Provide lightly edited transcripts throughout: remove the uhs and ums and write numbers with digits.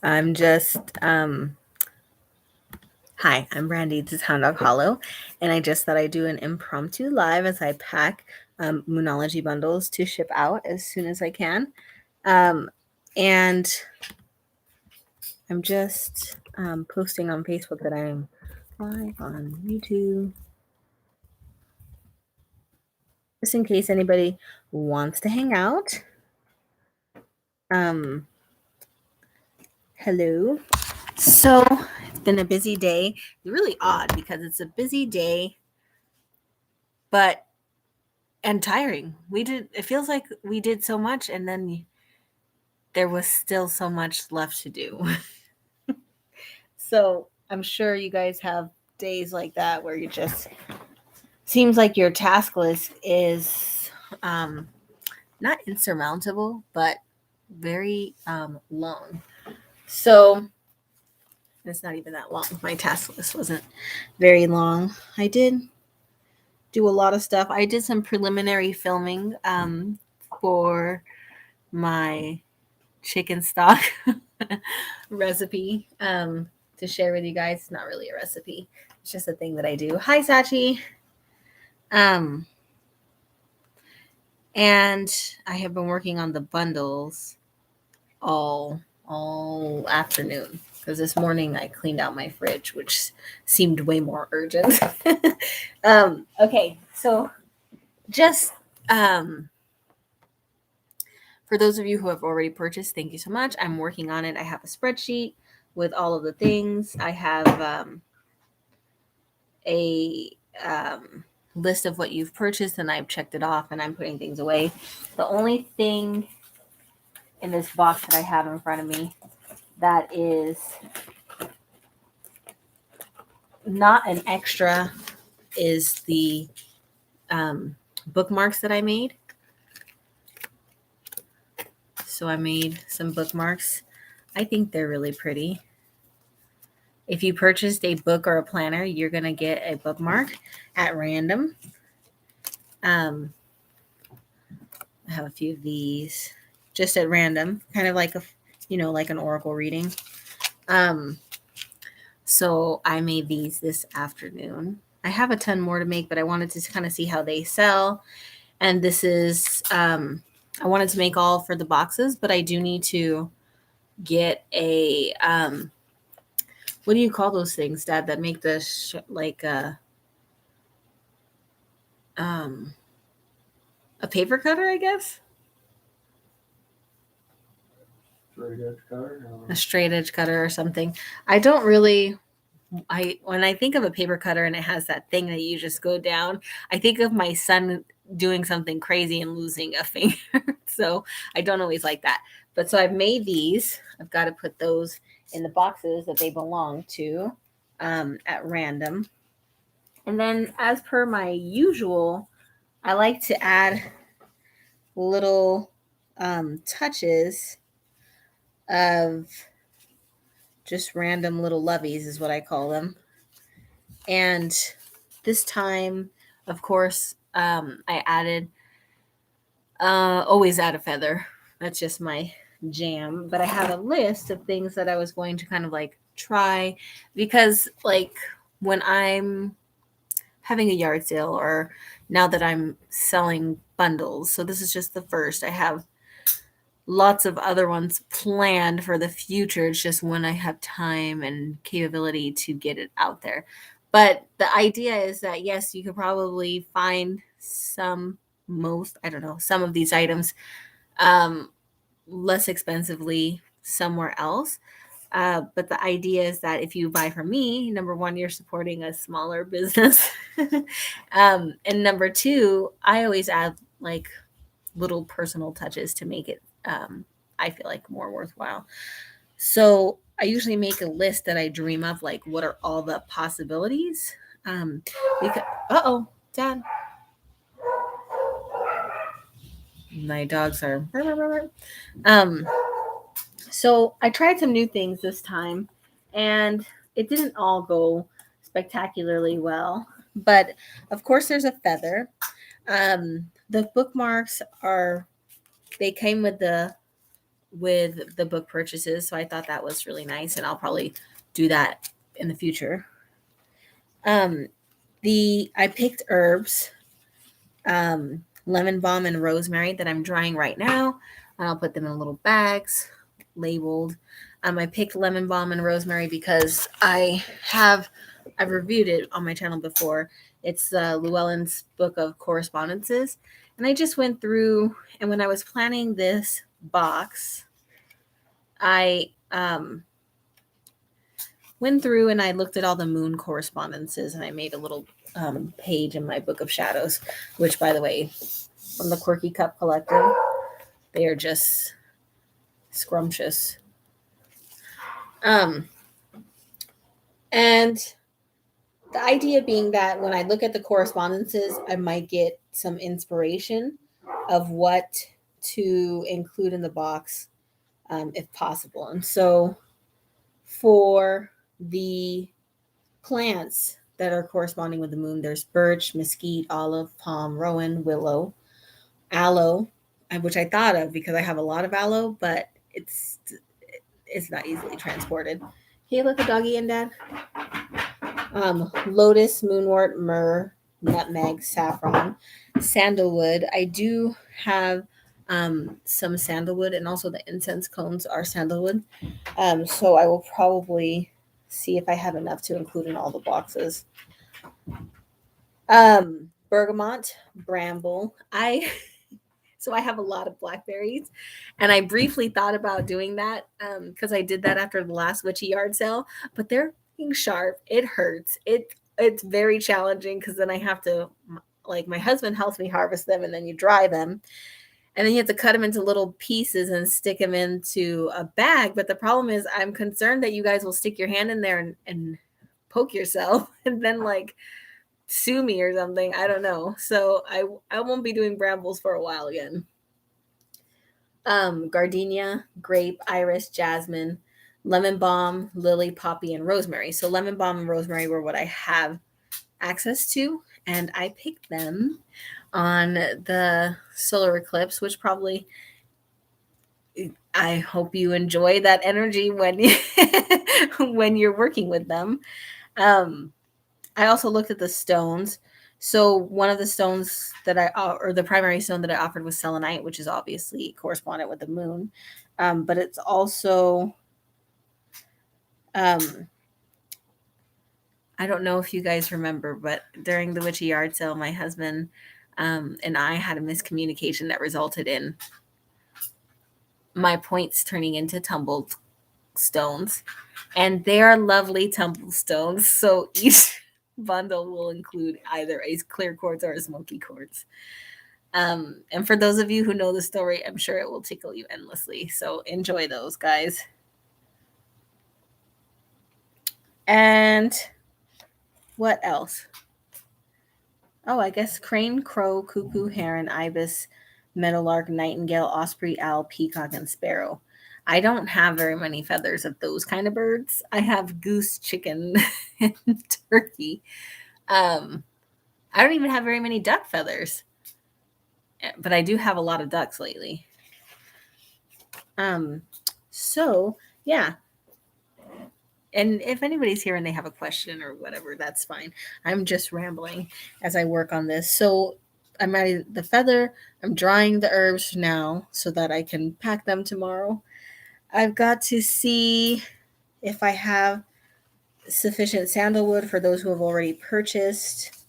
I'm just Hi, I'm Brandy. This is Hound Dog Hollow, and I just thought I'd do an impromptu live as I pack Moonology bundles to ship out as soon as I can. And I'm just posting on Facebook that I'm live on YouTube, just in case anybody wants to hang out. Hello. So it's been a busy day. It's really odd because it's a busy day, but and tiring. It feels like we did so much and then there was still so much left to do. So I'm sure you guys have days like that where you just seems like your task list is not insurmountable, but very long. So it's not even that long. My task list wasn't very long. I did do a lot of stuff. I did some preliminary filming for my chicken stock recipe to share with you guys. It's not really a recipe. It's just a thing that I do. Hi, Sachi. Um, and I have been working on the bundles all afternoon because this morning I cleaned out my fridge, which seemed way more urgent. Okay, so just for those of you who have already purchased, thank you so much. I'm working on it. I have a spreadsheet with all of the things. I have a list of what you've purchased, and I've checked it off, and I'm putting things away. The only thing in this box that I have in front of me that is not an extra is the bookmarks that I made. So I made some bookmarks. I think they're really pretty. If you purchased a book or a planner, you're going to get a bookmark at random. I have a few of these just at random, kind of like like an oracle reading. So I made these this afternoon. I have a ton more to make, but I wanted to kind of see how they sell. And this is, I wanted to make all for the boxes, but I do need to get a, what do you call those things, Dad, that make the a paper cutter, I guess? Straight edge cutter. A straight edge cutter or something. I don't really when I think of a paper cutter and it has that thing that you just go down, I think of my son doing something crazy and losing a finger. So I don't always like that. But so I've made these. I've got to put those in the boxes that they belong to at random. And then, as per my usual, I like to add little touches of just random little loveys, is what I call them. And this time, of course, I added, always add a feather. That's just my jam. But I have a list of things that I was going to kind of like try because, like, when I'm having a yard sale or now that I'm selling bundles, so this is just the first, I have lots of other ones planned for the future. It's just when I have time and capability to get it out there. But the idea is that yes, you could probably find I don't know, some of these items um, less expensively somewhere else. But the idea is that if you buy from me, number one, you're supporting a smaller business. And number two, I always add like little personal touches to make it I feel like more worthwhile. So I usually make a list that I dream of, like what are all the possibilities. Because Dad, my dogs are. Um, so I tried some new things this time, and it didn't all go spectacularly well. But of course, there's a feather. The bookmarks are they came with the with the book purchases. So I thought that was really nice, and I'll probably do that in the future. I picked herbs, lemon balm and rosemary that I'm drying right now, and I'll put them in little bags labeled. I picked lemon balm and rosemary because I've reviewed it on my channel before. It's Llewellyn's Book of Correspondences, and I just went through, and when I was planning this box, I went through and I looked at all the moon correspondences, and I made a little page in my Book of Shadows, which, by the way, from the Quirky Cup Collective, they are just scrumptious. And the idea being that when I look at the correspondences, I might get some inspiration of what to include in the box, if possible. And so for the plants that are corresponding with the moon, there's birch, mesquite, olive, palm, rowan, willow, aloe, which I thought of because I have a lot of aloe, but it's not easily transported. Can you let the doggy in, Dad? Lotus, moonwort, myrrh, nutmeg, saffron, sandalwood. I do have some sandalwood, and also the incense cones are sandalwood. So I will probably see if I have enough to include in all the boxes. Bergamot, bramble. So I have a lot of blackberries, and I briefly thought about doing that because I did that after the last witchy yard sale, but they're sharp. It hurts. It's very challenging because then I have to, like, my husband helps me harvest them, and then you dry them, and then you have to cut them into little pieces and stick them into a bag. But the problem is I'm concerned that you guys will stick your hand in there and poke yourself and then like sue me or something. I don't know. So I won't be doing brambles for a while again. Gardenia, grape, iris, jasmine, lemon balm, lily, poppy, and rosemary. So lemon balm and rosemary were what I have access to, and I picked them on the solar eclipse, which probably, I hope you enjoy that energy when when you're working with them. I also looked at the stones. So one of the stones that or the primary stone that I offered was selenite, which is obviously correspondent with the moon. But it's also, I don't know if you guys remember, but during the witchy yard sale, my husband and I had a miscommunication that resulted in my points turning into tumbled stones, and they are lovely tumbled stones. So each bundle will include either a clear quartz or a smoky quartz. And for those of you who know the story, I'm sure it will tickle you endlessly. So enjoy those, guys. And what else? Oh, I guess crane, crow, cuckoo, heron, ibis, meadowlark, nightingale, osprey, owl, peacock, and sparrow. I don't have very many feathers of those kind of birds. I have goose, chicken, and turkey. I don't even have very many duck feathers, but I do have a lot of ducks lately. So yeah. And if anybody's here and they have a question or whatever, that's fine. I'm just rambling as I work on this. So I'm adding the feather. I'm drying the herbs now so that I can pack them tomorrow. I've got to see if I have sufficient sandalwood for those who have already purchased.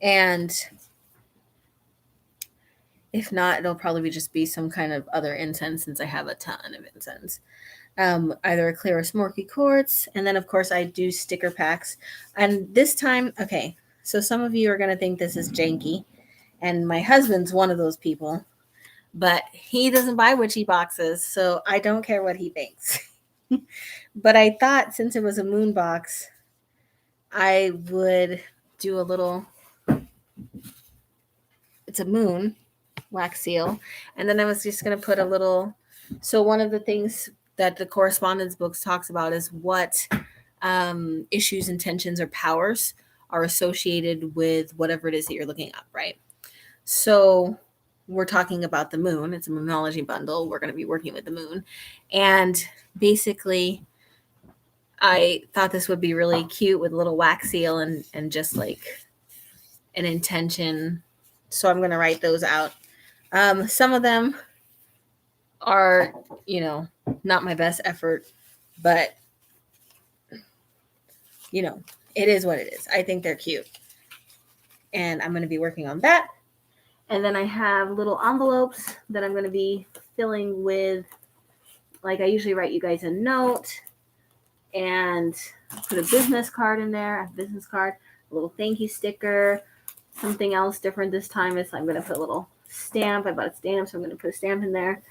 And if not, it'll probably just be some kind of other incense since I have a ton of incense. Either a clear or smoky quartz. And then, of course, I do sticker packs. And this time, okay, so some of you are going to think this is janky. And my husband's one of those people. But he doesn't buy witchy boxes, so I don't care what he thinks. But I thought since it was a moon box, I would do a little, it's a moon wax seal. And then I was just going to put a little, so one of the things that the correspondence books talks about is what issues, intentions, or powers are associated with whatever it is that you're looking up, right? So we're talking about the moon. It's a Moonology bundle. We're going to be working with the moon. And basically, I thought this would be really cute with a little wax seal and just like an intention. So I'm going to write those out. Some of them are, not my best effort, but, it is what it is. I think they're cute. And I'm going to be working on that. And then I have little envelopes that I'm going to be filling with, like I usually write you guys a note and put a business card in there, a business card, a little thank you sticker, something else different this time is I'm going to put a little stamp. I bought a stamp, so I'm going to put a stamp in there.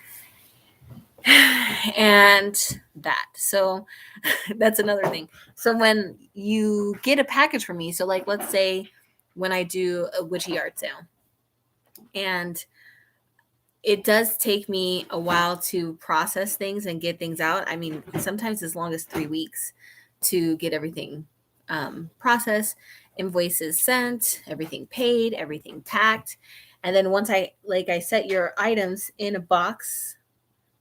And that. So that's another thing. So when you get a package from me, so like let's say when I do a witchy yard sale, and it does take me a while to process things and get things out. I mean, sometimes as long as 3 weeks to get everything processed, invoices sent, everything paid, everything packed. And then once I set your items in a box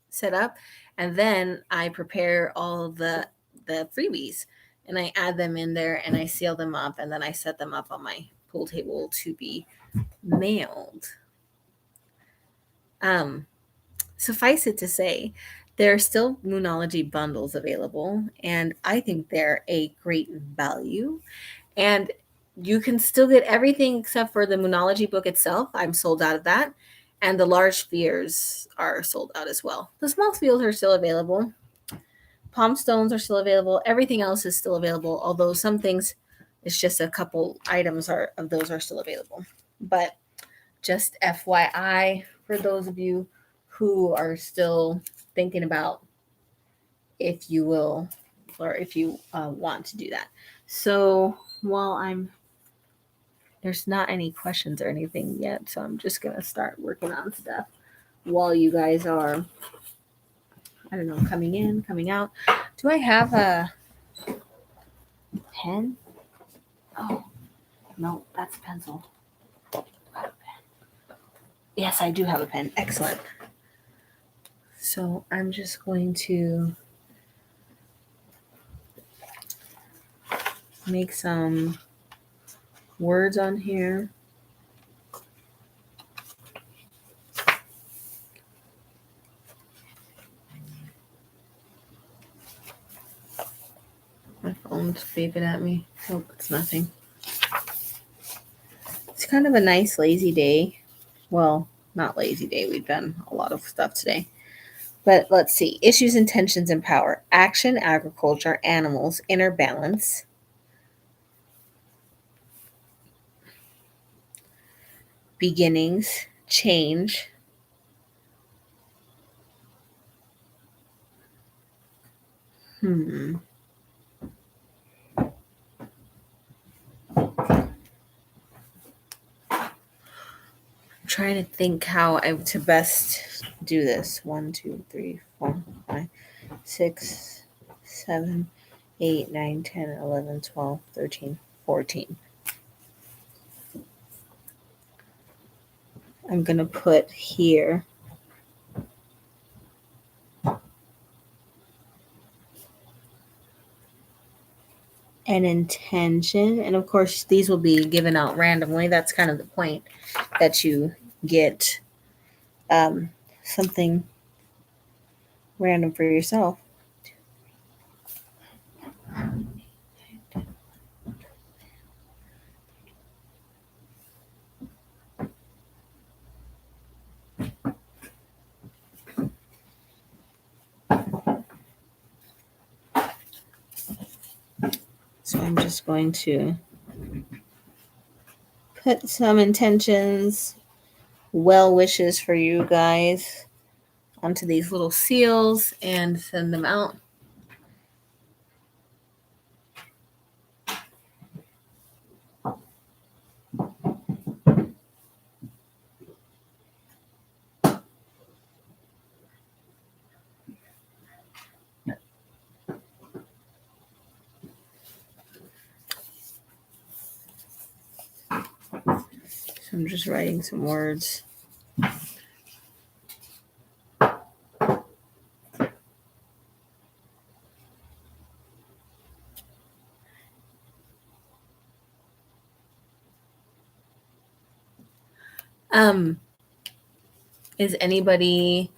set up, and then I prepare all of the freebies and I add them in there and I seal them up and then I set them up on my pool table to be mailed. Suffice it to say, there are still Moonology bundles available, and I think they're a great value. And you can still get everything except for the Moonology book itself. I'm sold out of that. And the large spheres are sold out as well. The small spheres are still available. Palm stones are still available. Everything else is still available, although some things, it's just a couple items of those are still available. But just FYI for those of you who are still thinking about if you will or if you want to do that. So while there's not any questions or anything yet, so I'm just going to start working on stuff while you guys are, I don't know, coming in, coming out. Do I have a pen? Oh, no, that's a pencil. Yes, I do have a pen. Excellent. So I'm just going to make some words on here. My phone's beeping at me. Nope, it's nothing. It's kind of a nice lazy day. Well, not lazy day. We've done a lot of stuff today. But let's see. Issues, intentions, and power. Action, agriculture, animals, inner balance. Beginnings, change. I'm trying to think how to best do this. 1, 2, 3, 4, 5, 6, 7, 8, 9, 10, 11, 12, 13, 14. I'm going to put here an intention. And of course, these will be given out randomly. That's kind of the point, that you get something random for yourself. So I'm just going to put some intentions, well wishes for you guys onto these little seals and send them out. So I'm just writing some words. Is anybody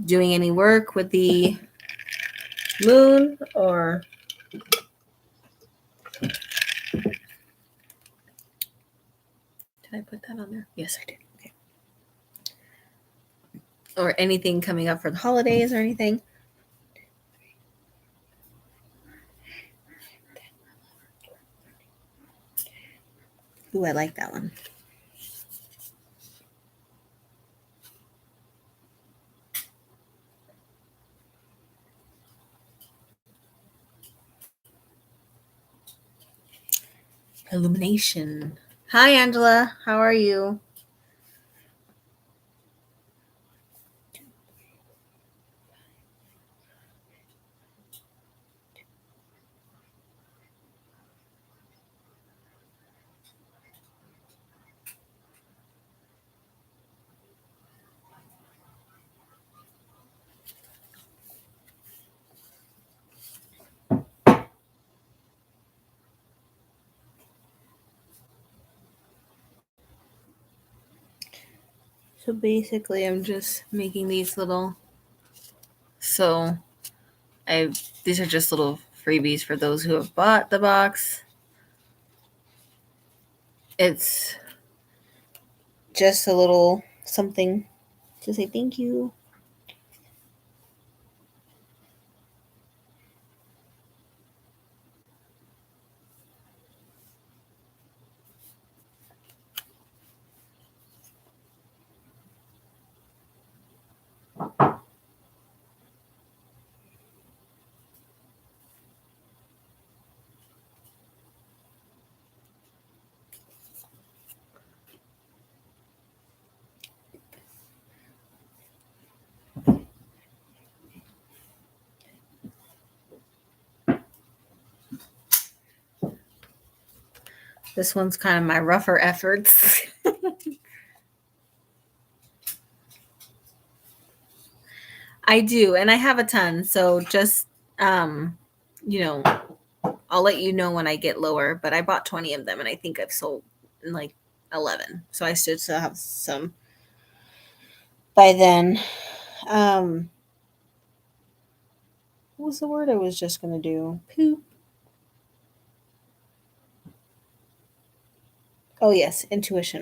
doing any work with the moon, or did I put that on there? Yes, I did. Okay. Or anything coming up for the holidays or anything? Ooh, I like that one. Illumination. Hi, Angela. How are you? So basically, I'm just making these little. So these are just little freebies for those who have bought the box. It's just a little something to say thank you. This one's kind of my rougher efforts. I do, and I have a ton. So just you know, I'll let you know when I get lower. But I bought 20 of them, and I think I've sold like 11. So I should still have some by then. What was the word I was just gonna do? Poop. Oh yes, intuition.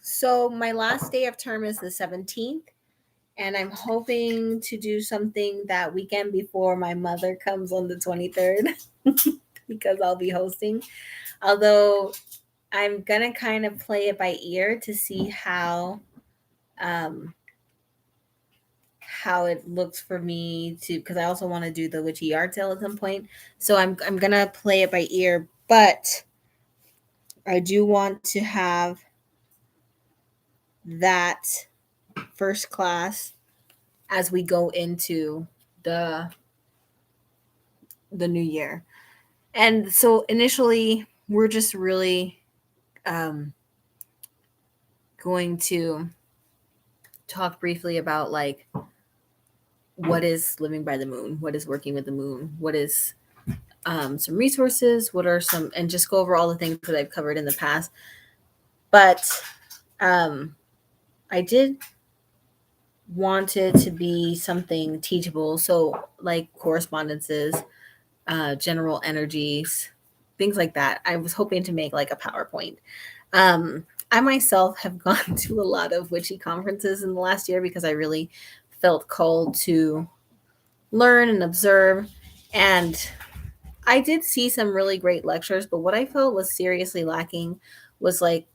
So my last day of term is the 17th, and I'm hoping to do something that weekend before my mother comes on the 23rd because I'll be hosting. Although I'm gonna kind of play it by ear to see um how it looks for me to, because I also want to do the witchy yard sale at some point. So I'm gonna play it by ear, but I do want to have that first class as we go into the the new year. And so initially we're just really um, going to talk briefly about like what is living by the moon, what is working with the moon, what is some resources, what are some, and just go over all the things that I've covered in the past. But I did want it to be something teachable. So, like correspondences, general energies, things like that. I was hoping to make like a PowerPoint. I myself have gone to a lot of witchy conferences in the last year because I really felt called to learn and observe. And I did see some really great lectures, but what I felt was seriously lacking was like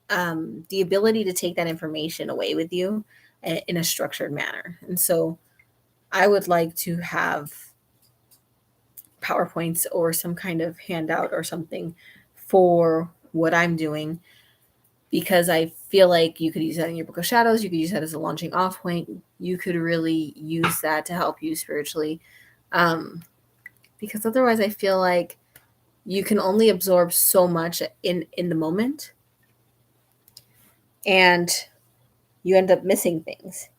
the ability to take that information away with you in a structured manner. And so I would like to have PowerPoints or some kind of handout or something for what I'm doing. because I feel like you could use that in your Book of Shadows. You could use that as a launching off point. You could really use that to help you spiritually. Because otherwise I feel like you can only absorb so much in the moment, and you end up missing things.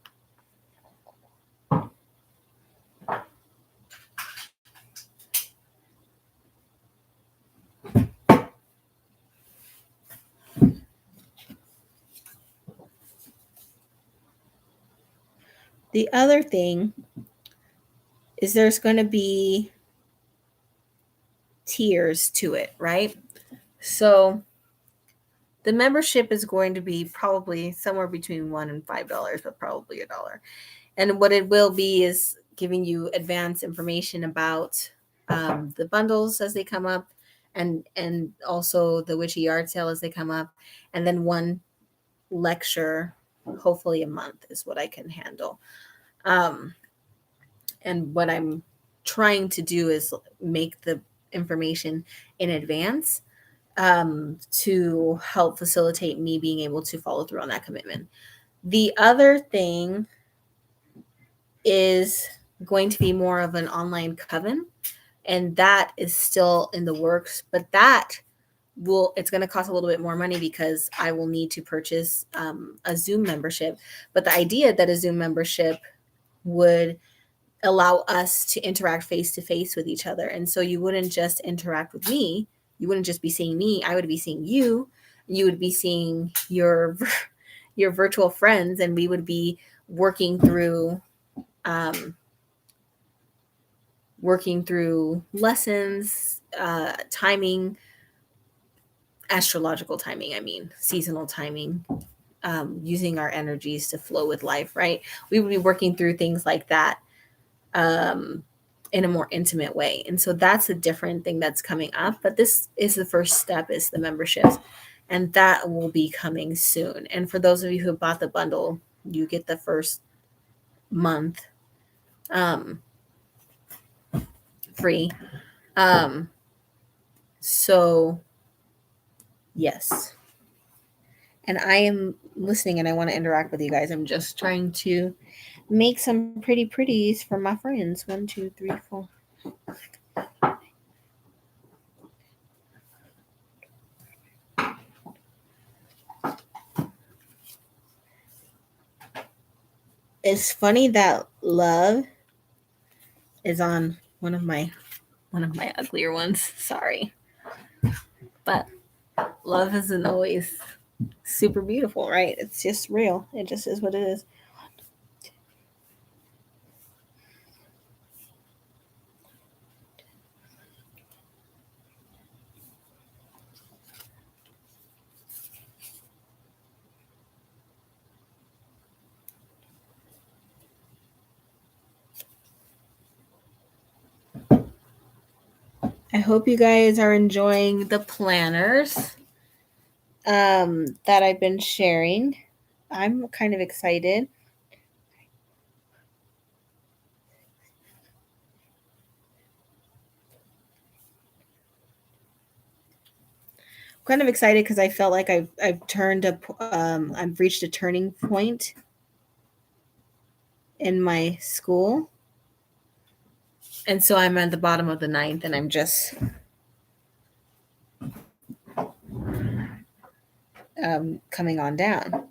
The other thing is there's going to be tiers to it, right? So the membership is going to be probably somewhere between $1 and $5, but probably $1. And what it will be is giving you advanced information about the bundles as they come up, and also the witchy yard sale as they come up, and then one lecture, hopefully a month, is what I can handle. And what I'm trying to do is make the information in advance to help facilitate me being able to follow through on that commitment. The other thing is going to be more of an online coven, and that is still in the works, but it's going to cost a little bit more money because I will need to purchase a Zoom membership. But the idea that a Zoom membership would allow us to interact face to face with each other. And so you wouldn't just interact with me. You wouldn't just be seeing me. I would be seeing you. You would be seeing your virtual friends, and we would be working through lessons, timing, astrological timing, seasonal timing, using our energies to flow with life, right? We would be working through things like that in a more intimate way. And so that's a different thing that's coming up. But this is the first step, is the memberships. And that will be coming soon. And for those of you who bought the bundle, you get the first month free. So yes. And I am listening and I want to interact with you guys. I'm just trying to make some pretty pretties for my friends. 1, 2, 3, 4. It's funny that love is on one of my uglier ones. Sorry. But love isn't always super beautiful, right? It's just real. It just is what it is. I hope you guys are enjoying the planners that I've been sharing. I'm kind of excited. Kind of excited because I felt like I've reached a turning point in my school, and so I'm at the bottom of the 9th, and I'm just coming on down.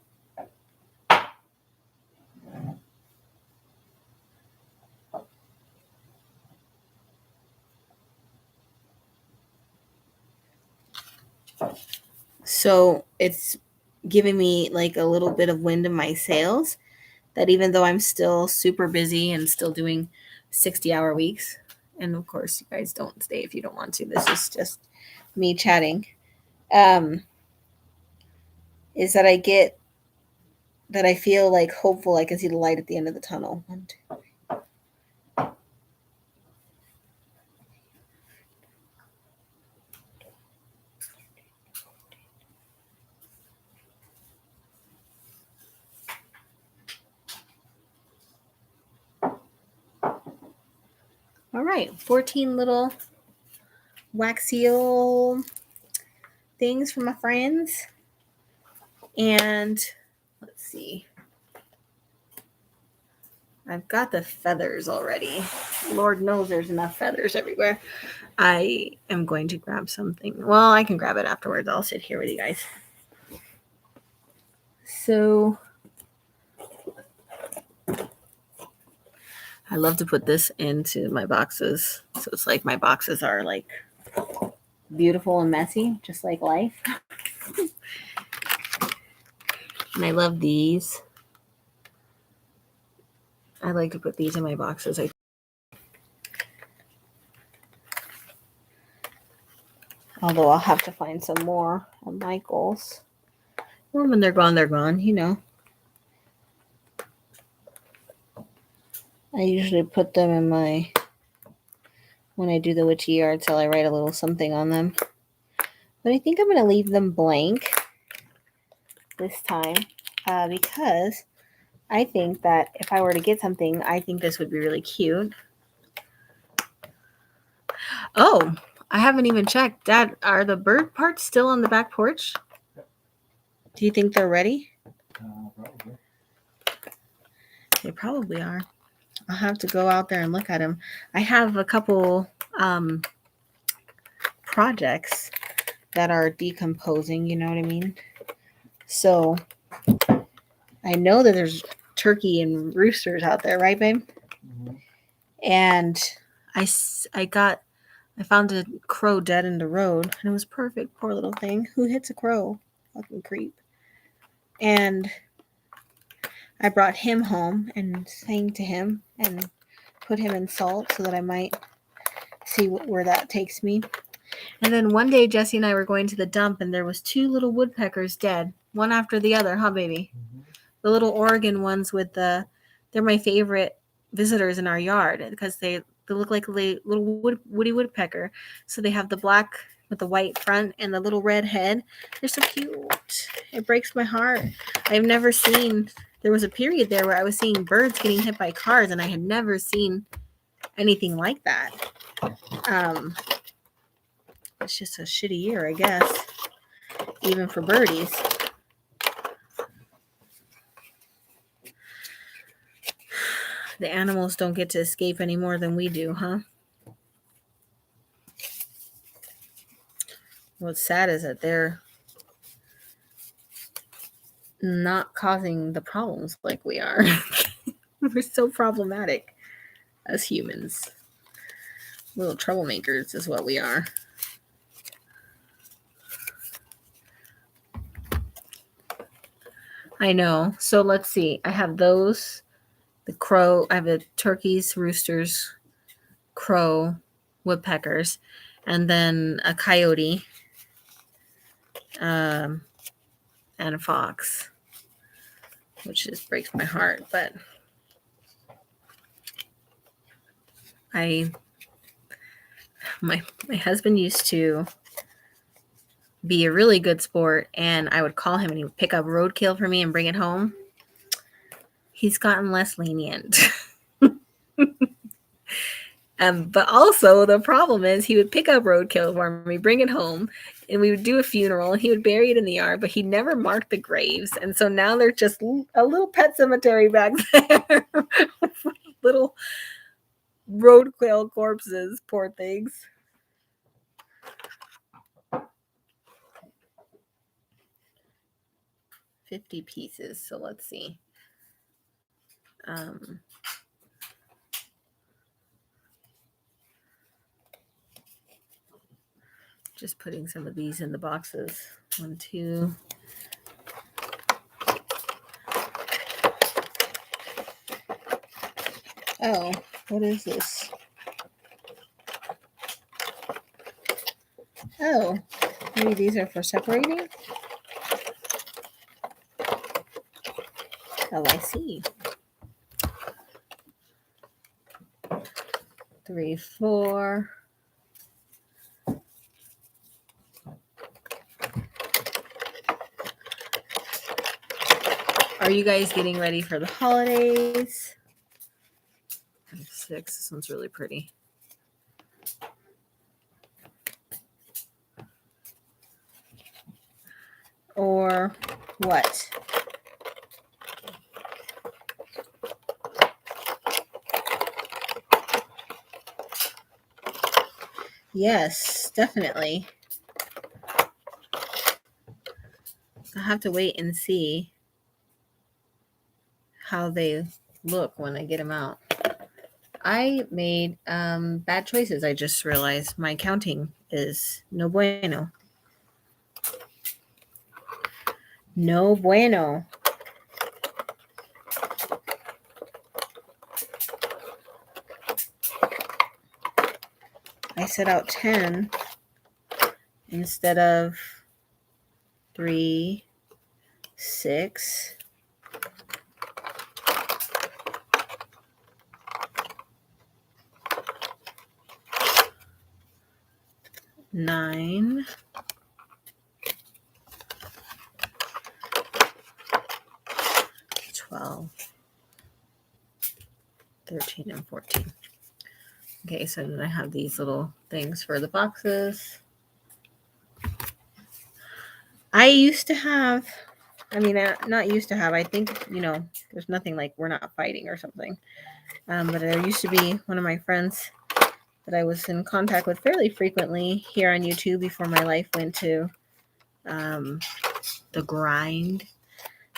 So it's giving me like a little bit of wind in my sails, that even though I'm still super busy and still doing 60-hour weeks, and of course you guys don't stay if you don't want to, this is just me chatting, is that I feel like hopeful. I can see the light at the end of the tunnel. 1, 2. All right, 14 little wax seal things for my friends. And let's see. I've got the feathers already. Lord knows there's enough feathers everywhere. I am going to grab something. Well, I can grab it afterwards. I'll sit here with you guys. So I love to put this into my boxes. So it's like my boxes are like beautiful and messy, just like life. And I love these. I like to put these in my boxes. Although I'll have to find some more of Michael's. Well, when they're gone, you know. I usually put them in my, when I do the witchy yard sale, I write a little something on them. But I think I'm going to leave them blank this time because I think that if I were to get something, I think this would be really cute. Oh, I haven't even checked. Dad, are the bird parts still on the back porch? Do you think they're ready? Probably. They probably are. I'll have to go out there and look at them. I have a couple projects that are decomposing, you know what I mean? So I know that there's turkey and roosters out there, right, babe? Mm-hmm. And I found a crow dead in the road, and it was perfect. Poor little thing. Who hits a crow? Fucking creep. And I brought him home and sang to him and put him in salt so that I might see where that takes me. And then one day, Jesse and I were going to the dump, and there was 2 little woodpeckers dead, one after the other, huh, baby? Mm-hmm. The little Oregon ones they're my favorite visitors in our yard because they look like a little woody woodpecker. So they have the black with the white front and the little red head. They're so cute. It breaks my heart. I've never seen, there was a period there where I was seeing birds getting hit by cars, and I had never seen anything like that. It's just a shitty year, I guess, even for birdies. The animals don't get to escape any more than we do, huh? What's sad is that they're not causing the problems like we are. We're so problematic as humans. Little troublemakers is what we are. I know. So let's see. I have those. The crow. I have the turkeys, roosters, crow, woodpeckers, and then a coyote, and a fox, which just breaks my heart. But my husband used to be a really good sport, and I would call him and he would pick up roadkill for me and bring it home. He's gotten less lenient. But also the problem is he would pick up roadkill for me, bring it home, and we would do a funeral, and he would bury it in the yard, but he never marked the graves. And so now they're just a little pet cemetery back there. Little roadkill corpses, poor things. $50 pieces. So let's see. Just putting some of these in the boxes. 1, 2. Oh, what is this? Oh, maybe these are for separating? Oh, I see. 3, 4. Are you guys getting ready for the holidays? 6. This one's really pretty. or what? Yes, definitely. I'll have to wait and see how they look when I get them out. I made bad choices. I just realized my counting is no bueno. No bueno. I set out 10 instead of 3, 6, 9, 12, 13, and 14. Okay, so then I have these little things for the boxes. I used to have, not used to have, I think, there's nothing like we're not fighting or something. But there used to be one of my friends that I was in contact with fairly frequently here on YouTube before my life went to the grind.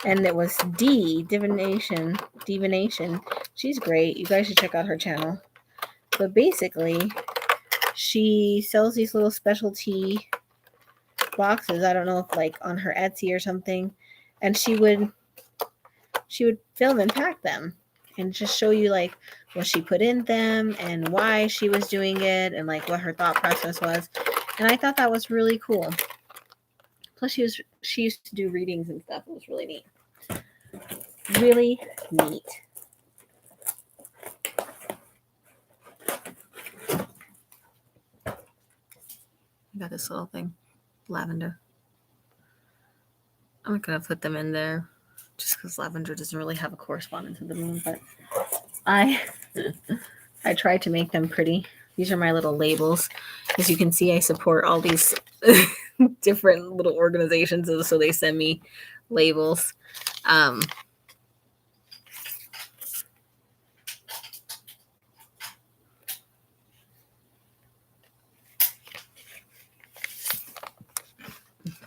And it was Divination. She's great. You guys should check out her channel. But basically, she sells these little specialty boxes. I don't know if like on her Etsy or something. And she would film and pack them and just show you like what she put in them and why she was doing it and like what her thought process was. And I thought that was really cool. Plus she used to do readings and stuff. It was really neat. Really neat. I got this little thing. Lavender. I'm not going to put them in there just because lavender doesn't really have a correspondence with the moon, but I tried to make them pretty. These are my little labels. As you can see, I support all these different little organizations, so they send me labels.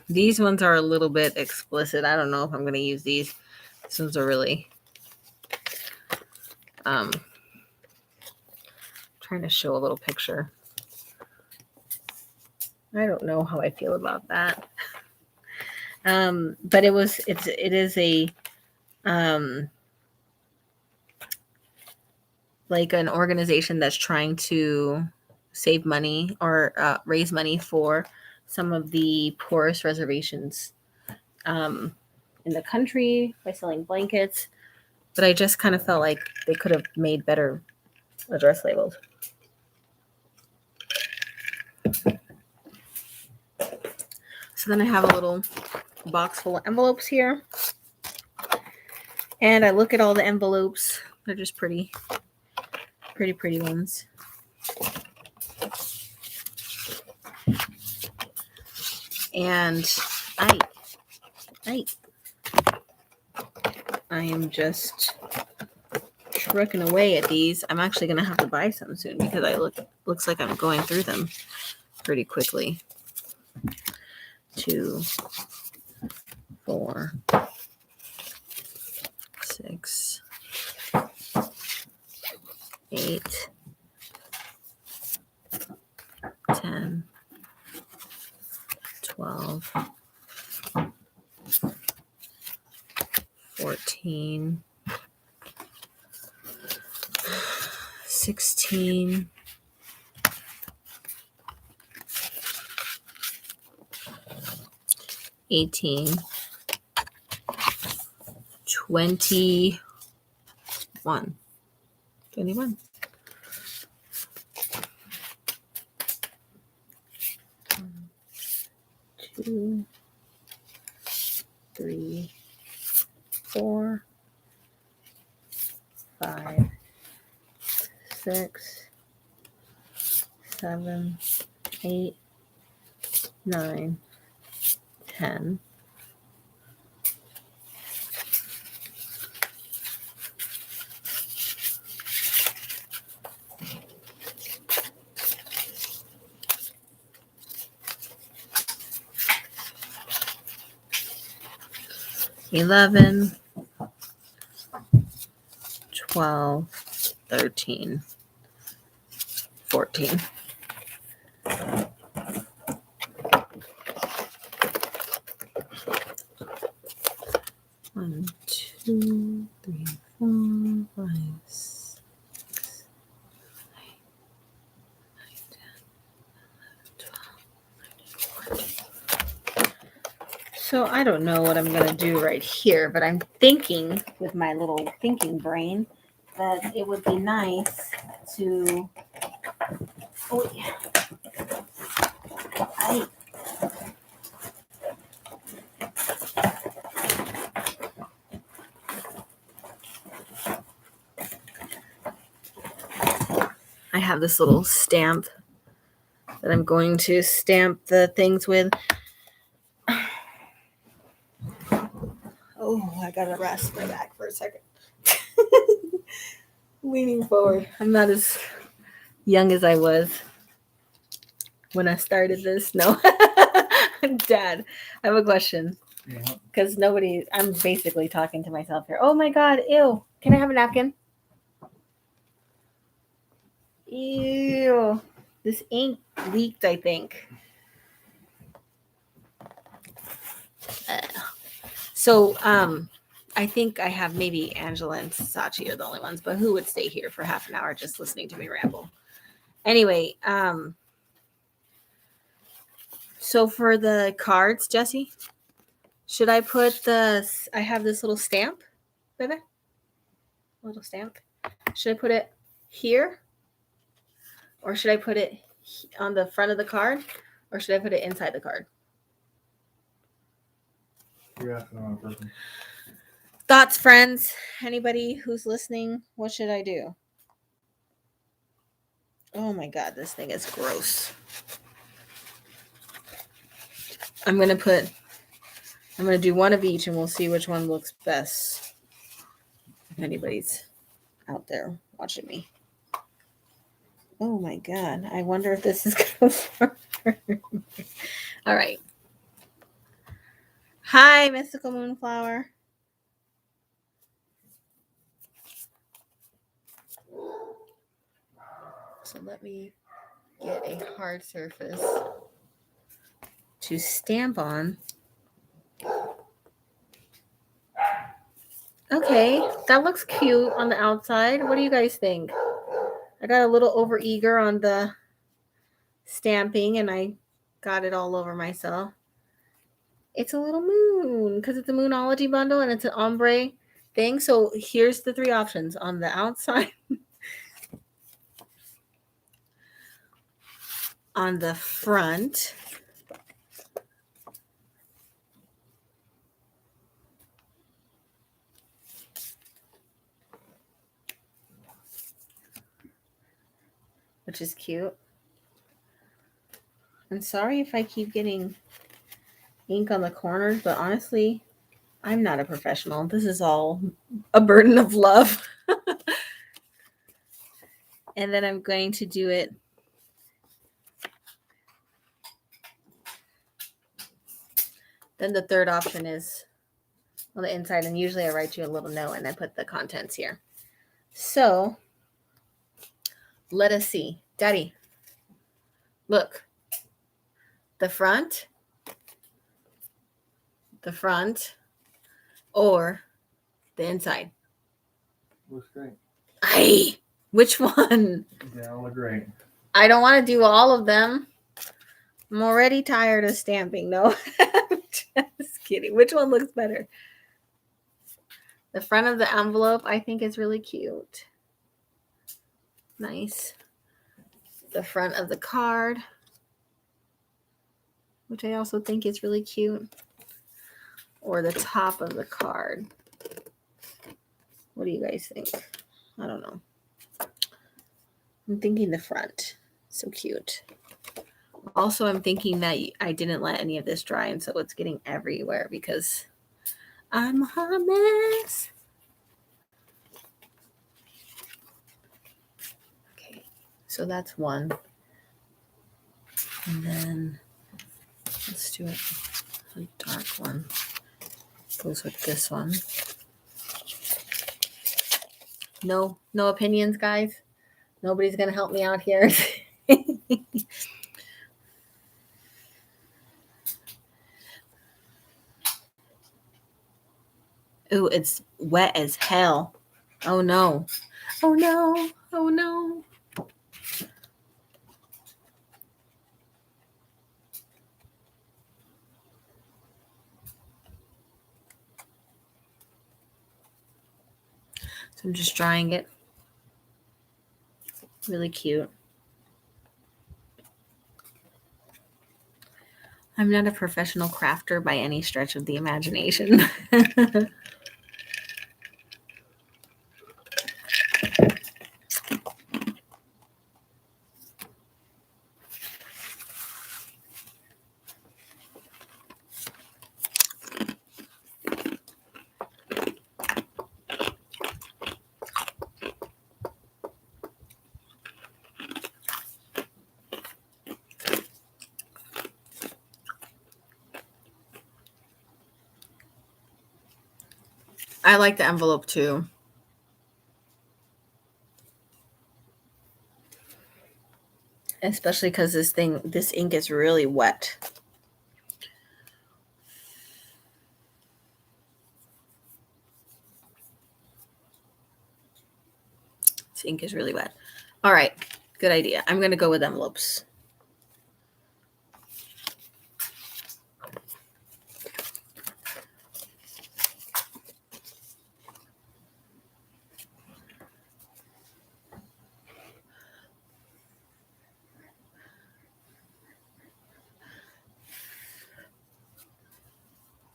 These ones are a little bit explicit. I don't know if I'm going to use these. These ones are really trying to show a little picture. I don't know how I feel about that. But it is a like an organization that's trying to save money or raise money for some of the poorest reservations in the country by selling blankets. But I just kind of felt like they could have made better address labels. So then I have a little box full of envelopes here. And I look at all the envelopes. They're just pretty ones. And I am just trucking away at these. I'm actually going to have to buy some soon because looks like I'm going through them pretty quickly. 2, 4, 6, 8, 10, 12, 14, 16, 18, 21. 21. 2, 3, 4, 5, 6, 7, 8, 9, 10, 11, 12, 13, 14. One, 2, 3, 4, 5, 6, 12, 14. So I don't know what I'm going to do right here, but I'm thinking with my little thinking brain that it would be nice to. Oh, yeah. I have this little stamp that I'm going to stamp the things with. Oh, I gotta rest my back for a second. Leaning forward. I'm not as young as I was when I started this. No. Dad, I have a question. Yeah. Because I'm basically talking to myself here. Oh my God, ew. Can I have a napkin? Ew. This ink leaked, I think. So, I think I have maybe Angela and Sachi are the only ones, but who would stay here for half an hour just listening to me ramble? Anyway, so for the cards, Jesse, should I put I have this little stamp, baby? Little stamp. Should I put it here? Or should I put it on the front of the card? Or should I put it inside the card? You're asking on a person. Thoughts, friends? Anybody who's listening, what should I do? Oh my God, this thing is gross. I'm going to do one of each and we'll see which one looks best. If anybody's out there watching me. Oh my God. I wonder if this is going to work. All right. Hi, Mystical Moonflower. So let me get a hard surface to stamp on. Okay, that looks cute on the outside. What do you guys think? I got a little over eager on the stamping and I got it all over myself. It's a little moon because it's a Moonology bundle and it's an ombre thing. So here's the three options on the outside. On the front. Which is cute. I'm sorry if I keep getting ink on the corners, but honestly, I'm not a professional. This is all a burden of love. And then I'm going to do it. Then the third option is on the inside. And usually I write you a little note and I put the contents here. So let us see. Daddy, look. The front, or the inside. Looks great. Which one? They all look great. I don't want to do all of them. I'm already tired of stamping. No, just kidding. Which one looks better? The front of the envelope, I think, is really cute. Nice. The front of the card, which I also think is really cute. Or the top of the card. What do you guys think? I don't know. I'm thinking the front. So cute. Also, I'm thinking that I didn't let any of this dry, and so it's getting everywhere because I'm a hot mess. Okay, so that's one. And then let's do it a dark one. Goes with this one. No opinions, guys. Nobody's gonna help me out here. Ooh, it's wet as hell. Oh no. Oh no. Oh no. So I'm just drying it. Really cute. I'm not a professional crafter by any stretch of the imagination. I like the envelope too. Especially because this ink is really wet. This ink is really wet. All right, good idea. I'm going to go with envelopes.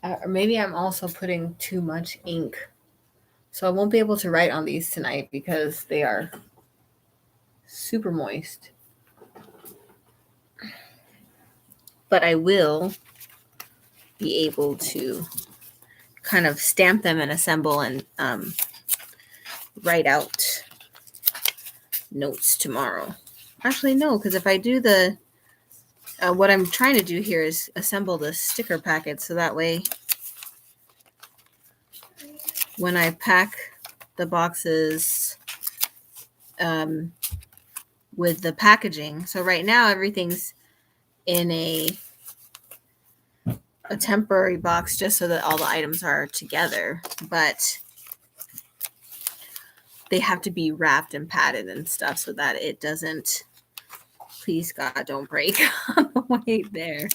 Or maybe I'm also putting too much ink. So I won't be able to write on these tonight because they are super moist. But I will be able to kind of stamp them and assemble and write out notes tomorrow. Actually, no, because if I do the what I'm trying to do here is assemble the sticker packet so that way when I pack the boxes with the packaging. So right now everything's in a temporary box just so that all the items are together, but they have to be wrapped and padded and stuff so that it doesn't, please God, don't break on the way there.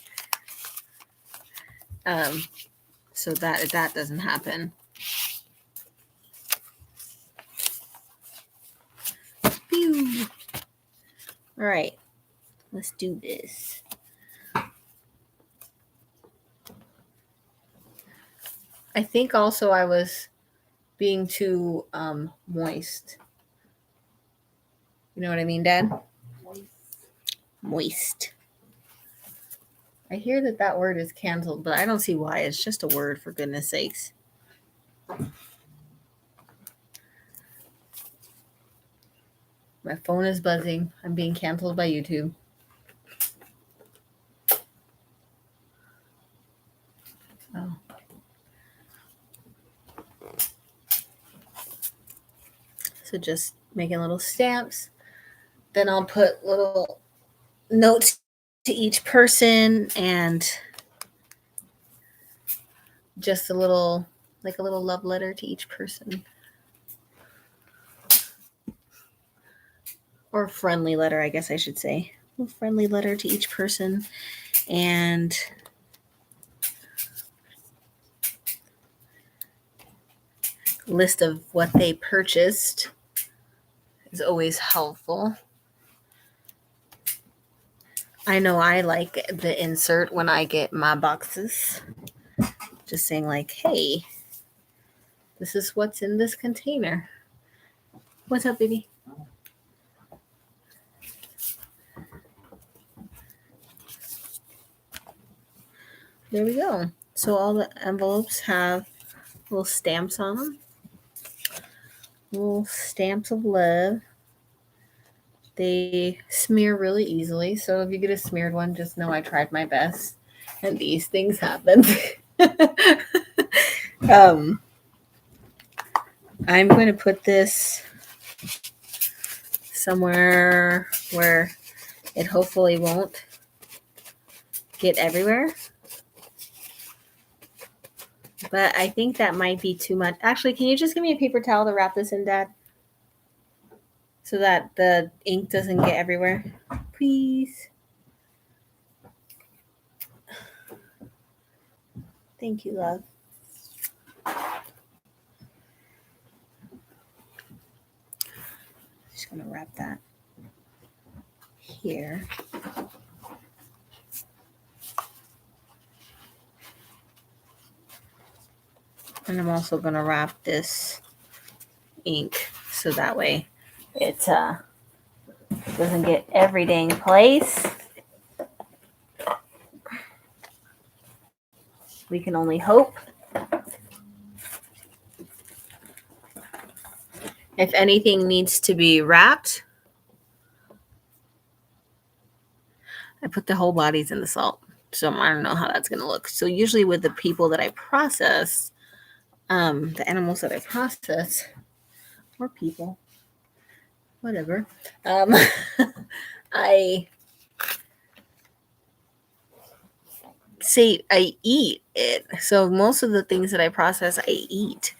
So that doesn't happen. Pew. All right, let's do this. I think also I was being too moist. You know what I mean, Dad? Moist. I hear that word is canceled, but I don't see why. It's just a word, for goodness sakes. My phone is buzzing. I'm being canceled by YouTube. Oh. So just making little stamps. Then I'll put little notes to each person and just a little love letter to each person. Or a friendly letter, I guess I should say. A friendly letter to each person. And list of what they purchased is always helpful. I know I like the insert when I get my boxes. Just saying like, hey, this is what's in this container. What's up, baby? There we go. So all the envelopes have little stamps on them. Little stamps of love. They smear really easily. So if you get a smeared one, just know I tried my best. And these things happen. Um, I'm going to put this somewhere where it hopefully won't get everywhere. But I think that might be too much. Actually, can you just give me a paper towel to wrap this in, Dad? So that the ink doesn't get everywhere. Please. Thank you, love. Just going to wrap that here. And I'm also going to wrap this ink so that way it doesn't get every dang place. We can only hope. If anything needs to be wrapped, I put the whole bodies in the salt. So I don't know how that's going to look. So usually with the people that I process, the animals that I process, or people, whatever, I say I eat it. So most of the things that I process, I eat.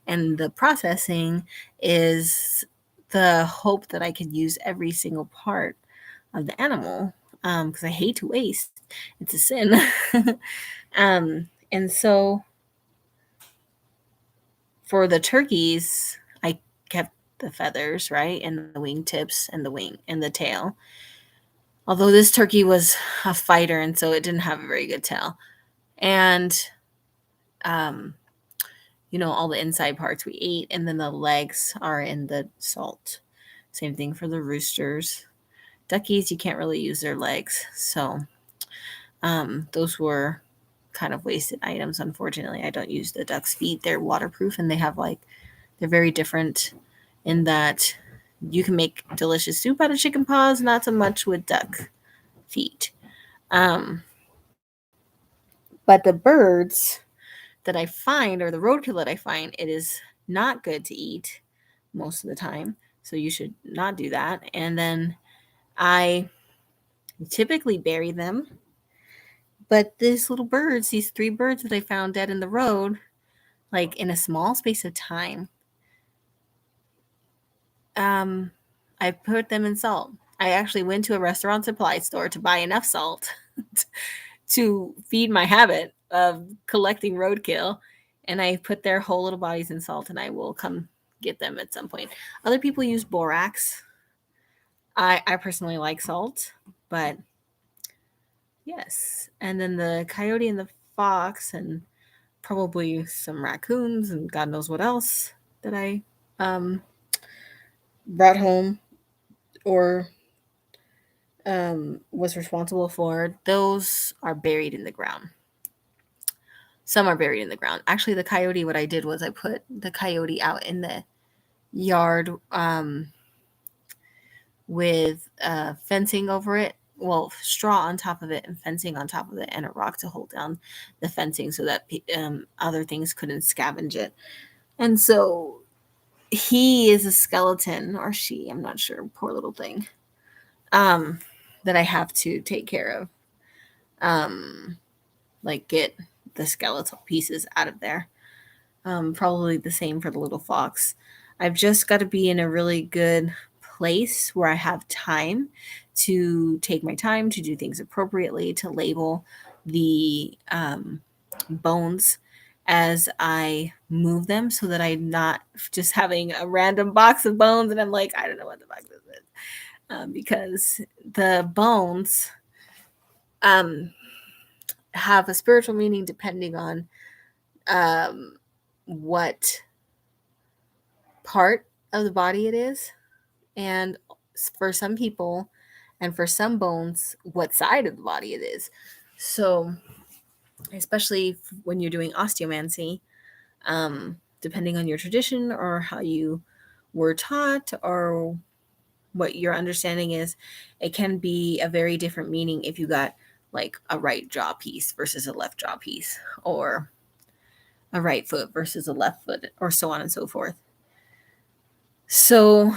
And the processing is the hope that I could use every single part of the animal, because I hate to waste. It's a sin. And so for the turkeys, I kept the feathers, right? And the wing tips and the wing and the tail. Although this turkey was a fighter, and so it didn't have a very good tail. And, all the inside parts we ate, and then the legs are in the salt. Same thing for the roosters. Duckies, you can't really use their legs. So those were kind of wasted items. Unfortunately, I don't use the duck's feet. They're waterproof, and they're very different in that you can make delicious soup out of chicken paws, not so much with duck feet. But the birds that I find, or the roadkill that I find, it is not good to eat most of the time. So you should not do that. And then I typically bury them. But these little birds, these 3 birds that I found dead in the road, like in a small space of time, I put them in salt. I actually went to a restaurant supply store to buy enough salt to feed my habit of collecting roadkill. And I put their whole little bodies in salt, and I will come get them at some point. Other people use borax. I personally like salt, but yes. And then the coyote and the fox, and probably some raccoons, and God knows what else that I brought home or was responsible for, those are buried in the ground. Some are buried in the ground. Actually, the coyote, what I did was I put the coyote out in the yard with fencing over it. Well, straw on top of it and fencing on top of it, and a rock to hold down the fencing so that other things couldn't scavenge it. And so he is a skeleton, or she, I'm not sure, poor little thing, that I have to take care of. Like get the skeletal pieces out of there. Probably the same for the little fox. I've just got to be in a really good place where I have time to take my time to do things appropriately, to label the bones as I move them, so that I'm not just having a random box of bones and I'm like, I don't know what the fuck this is. Because the bones have a spiritual meaning depending on what part of the body it is. And for some people, and for some bones, what side of the body it is. So, especially when you're doing osteomancy, depending on your tradition or how you were taught or what your understanding is, it can be a very different meaning if you got like a right jaw piece versus a left jaw piece, or a right foot versus a left foot, or so on and so forth. So,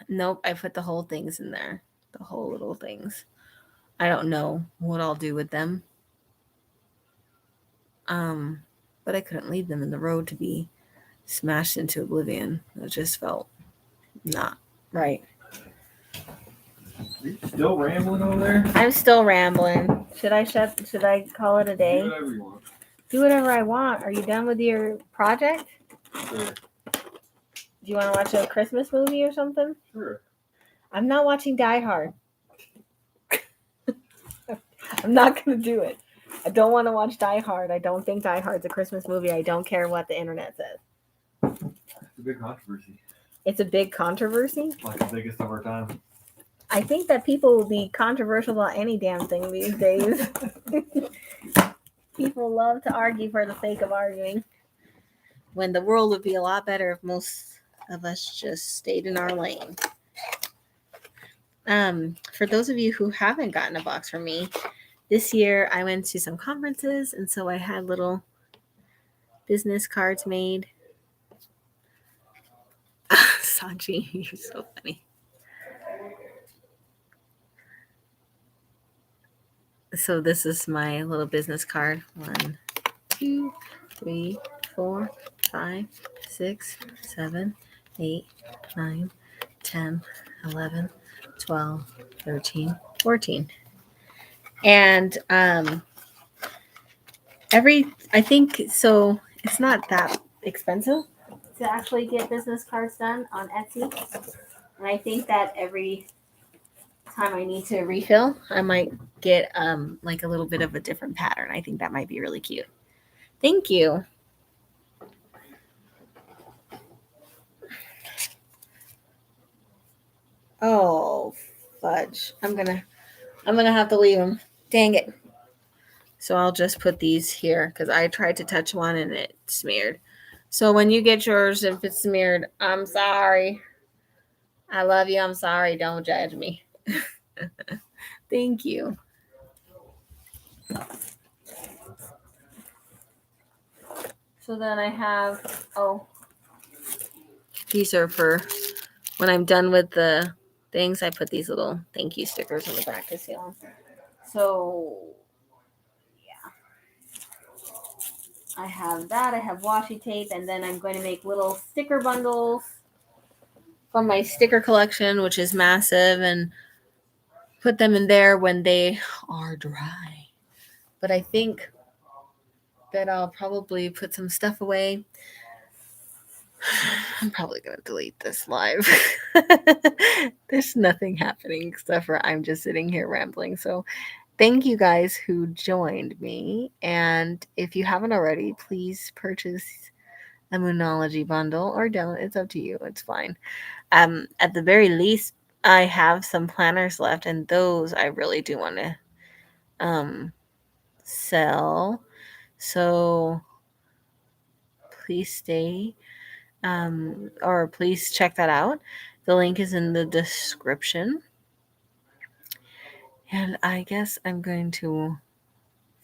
nope, I put the whole things in there, the whole little things. I don't know what I'll do with them. But I couldn't leave them in the road to be smashed into oblivion. It just felt not right. Are you still rambling over there? I'm still rambling. Should I call it a day? Do whatever you want. Do whatever I want. Are you done with your project? Sure. Do you want to watch a Christmas movie or something? Sure. I'm not watching Die Hard. I'm not going to do it. I don't want to watch Die Hard. I don't think Die Hard's a Christmas movie. I don't care what the internet says. It's a big controversy. It's a big controversy. Like the biggest of our time. I think that people will be controversial about any damn thing these days. People love to argue for the sake of arguing, when the world would be a lot better if most of us just stayed in our lane. For those of you who haven't gotten a box from me, this year I went to some conferences, and so I had little business cards made. Sanji, you're so funny. So this is my little business card. 1, 2, 3, 4, 5, 6, 7, 8, 9, 10, 11, 12, 13, 14. And I think so it's not that expensive to actually get business cards done on Etsy. And I think that every time I need to refill, I might get like a little bit of a different pattern. I think that might be really cute. Thank you. Oh, fudge. I'm gonna have to leave them. Dang it. So I'll just put these here because I tried to touch one and it smeared. So when you get yours, if it's smeared, I'm sorry. I love you. I'm sorry. Don't judge me. Thank you. So then I have, these are for when I'm done with the things. I put these little thank you stickers on the back to seal them. So, yeah. I have that. I have washi tape, and then I'm going to make little sticker bundles from my sticker collection, which is massive, and put them in there when they are dry. But I think that I'll probably put some stuff away. I'm probably going to delete this live. There's nothing happening except for I'm just sitting here rambling. So thank you guys who joined me. And if you haven't already, please purchase a Moonology bundle, or don't. It's up to you. It's fine. At the very least, I have some planners left, and those I really do want to sell. So please stay, or please check that out. The link is in the description. And I guess I'm going to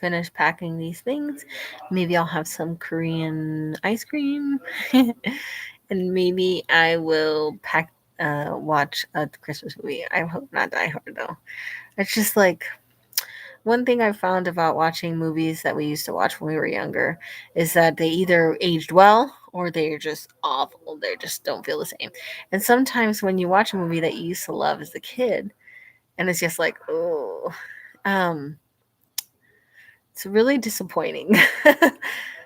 finish packing these things. Maybe I'll have some Korean ice cream. And maybe I will watch a Christmas movie. I hope not Die Hard, though. It's just like, one thing I've found about watching movies that we used to watch when we were younger is that they either aged well or they're just awful. They just don't feel the same. And sometimes when you watch a movie that you used to love as a kid, and it's just like, oh, it's really disappointing.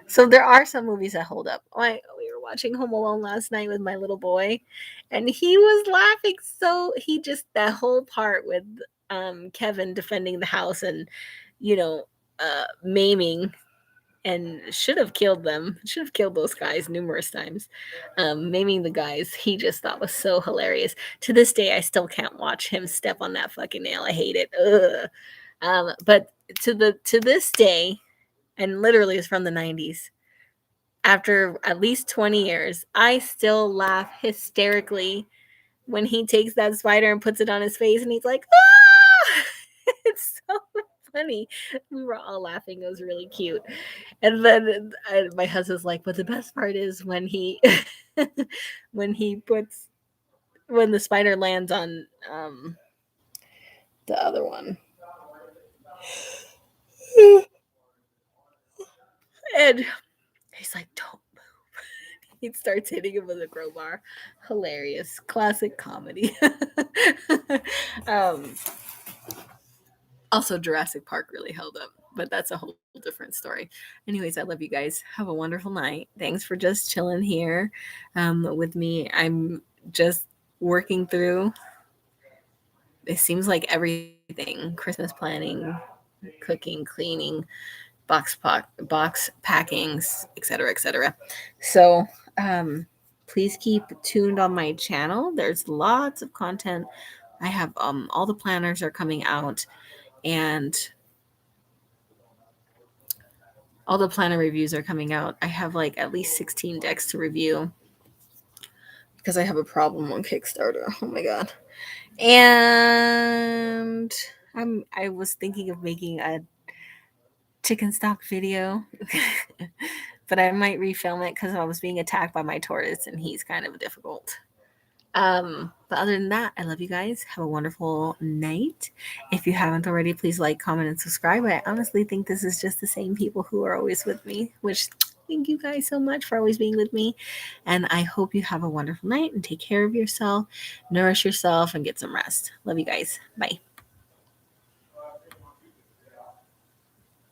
So there are some movies that hold up. We were watching Home Alone last night with my little boy, and he was laughing. So that whole part with Kevin defending the house and, maiming, and should have killed those guys numerous times. Maiming the guys, he just thought was so hilarious. To this day, I still can't watch him step on that fucking nail. I hate it. Ugh. But to this day, and literally it's from the 90s, after at least 20 years, I still laugh hysterically when he takes that spider and puts it on his face and he's like, ah! It's so funny. We were all laughing. It was really cute. And then my husband's like, but the best part is when he when he puts when the spider lands on the other one. And he's like, don't move. He starts hitting him with a crowbar. Hilarious. Classic comedy. um Also, Jurassic Park really held up, but that's a whole different story. Anyways, I love you guys. Have a wonderful night. Thanks for just chilling here with me. I'm just working through. It seems like everything: Christmas planning, cooking, cleaning, box packings, etc., etc. So, please keep tuned on my channel. There's lots of content. I have all the planners are coming out, and all the planner reviews are coming out. I have like at least 16 decks to review because I have a problem on Kickstarter. Oh my god. And I was thinking of making a chicken stock video. But I might refilm it because I was being attacked by my tortoise and he's kind of difficult. But other than that, I love you guys. Have a wonderful night. If you haven't already, please like, comment, and subscribe. I honestly think this is just the same people who are always with me, which thank you guys so much for always being with me. And I hope you have a wonderful night and take care of yourself, nourish yourself, and get some rest. Love you guys. Bye.